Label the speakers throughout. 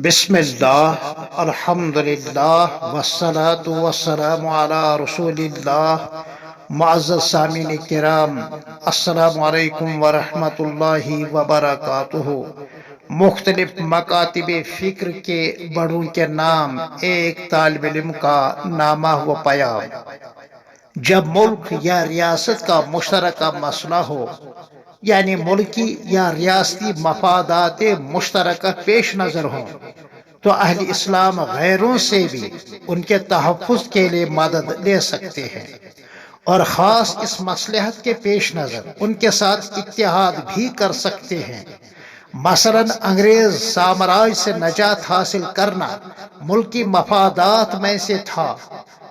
Speaker 1: بسم اللہ الحمدللہ والصلاة والسلام علی رسول اللہ۔ معزز سامعین کرام، السلام علیکم ورحمۃ اللہ وبرکاتہ۔ مختلف مکاتب فکر کے بڑوں کے نام، ایک طالب علم کا نامہ و پیام۔ جب ملک یا ریاست کا مشترکہ مسئلہ ہو، یعنی ملکی یا ریاستی مفادات مشترکہ پیش نظر ہوں، تو اہل اسلام غیروں سے بھی ان کے تحفظ کے لیے مدد لے سکتے ہیں، اور خاص اس مصلحت کے پیش نظر ان کے ساتھ اتحاد بھی کر سکتے ہیں۔ مثلا انگریز سامراج سے نجات حاصل کرنا ملکی مفادات میں سے تھا،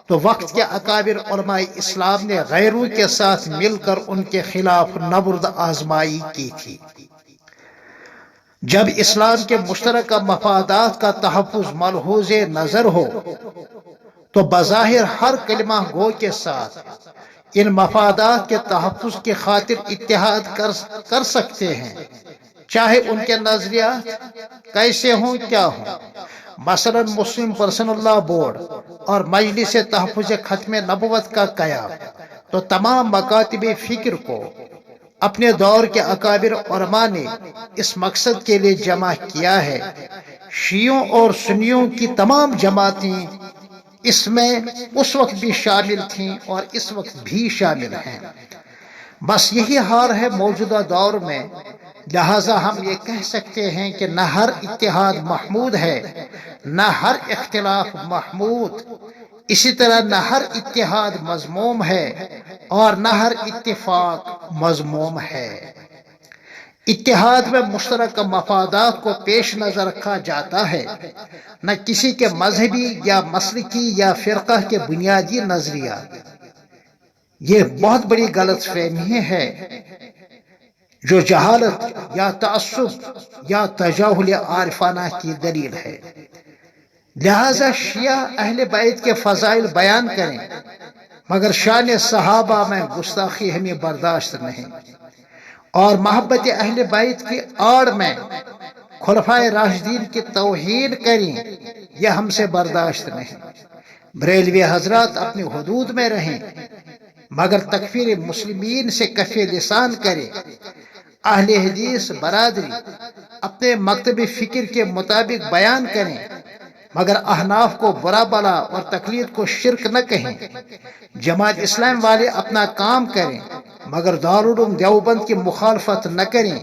Speaker 1: تو وقت کے اکابر علماء اسلام نے غیروں کے ساتھ مل کر ان کے خلاف نبرد آزمائی کی تھی۔ جب اسلام کے مشترکہ مفادات کا تحفظ ملحوظ نظر ہو، تو بظاہر ہر کلمہ گو کے ساتھ ان مفادات کے تحفظ کی خاطر اتحاد کر سکتے ہیں، چاہے ان کے نظریات کیسے ہوں کیا ہوں۔ مثلا مسلم پرسنل لا بورڈ اور مجلس تحفظ ختم نبوت کا قیام تو تمام مکاتب فکر کو اپنے دور کے اکابر علماء نے اس مقصد کے لیے جمع کیا ہے۔ شیعوں اور سنیوں کی تمام جماعتیں اس میں اس وقت بھی شامل تھیں اور اس وقت بھی شامل ہیں۔ بس یہی حال ہے موجودہ دور میں، لہذا ہم یہ کہہ سکتے ہیں کہ نہ ہر اتحاد محمود ہے، نہ ہر اختلاف محمود، اسی طرح نہ ہر اتحاد مذموم ہے اور نہ ہر اتفاق مذموم ہے۔ اتحاد میں مشترکہ مفادات کو پیش نظر رکھا جاتا ہے، نہ کسی کے مذہبی یا مسلکی یا فرقہ کے بنیادی نظریات۔ یہ بہت بڑی غلط فہمی ہے جو جہالت یا تعصب یا تجاہل عارفانہ کی دلیل ہے۔ لہذا شیعہ اہل بیت کے فضائل بیان کریں، مگر شان صحابہ میں گستاخی ہمیں برداشت نہیں، اور محبت اہل بیت کی آڑ میں خلفائے راشدین کی توہین کریں، یہ ہم سے برداشت نہیں۔ بریلوی حضرات اپنی حدود میں رہیں، مگر تکفیر مسلمین سے کف لسان کریں۔ اہل حدیث برادری اپنے مکتب فکر کے مطابق بیان کریں، مگر احناف کو برا بلا اور تقلید کو شرک نہ کہیں۔ جماعت اسلام والے اپنا کام کریں، مگر دارالعلوم دیوبند کی مخالفت نہ کریں۔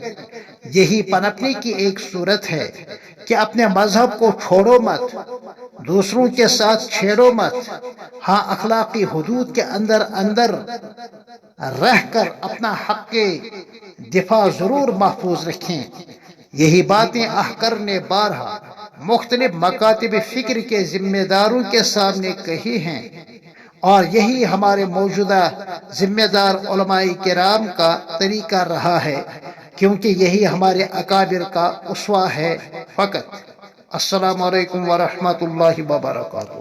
Speaker 1: یہی پنپنے کی ایک صورت ہے کہ اپنے مذہب کو چھوڑو مت، دوسروں کے ساتھ چھیڑو مت، ہاں اخلاقی حدود کے اندر رہ کر اپنا حق کے دفاع ضرور محفوظ رکھیں۔ یہی باتیں احقر نے بارہا مختلف مکاتب فکر کے ذمہ داروں کے سامنے کہی ہیں، اور یہی ہمارے موجودہ ذمہ دار علماء کرام کا طریقہ رہا ہے، کیونکہ یہی ہمارے اکابر کا اسوہ ہے فقط۔ السلام علیکم ورحمۃ اللہ وبرکاتہ۔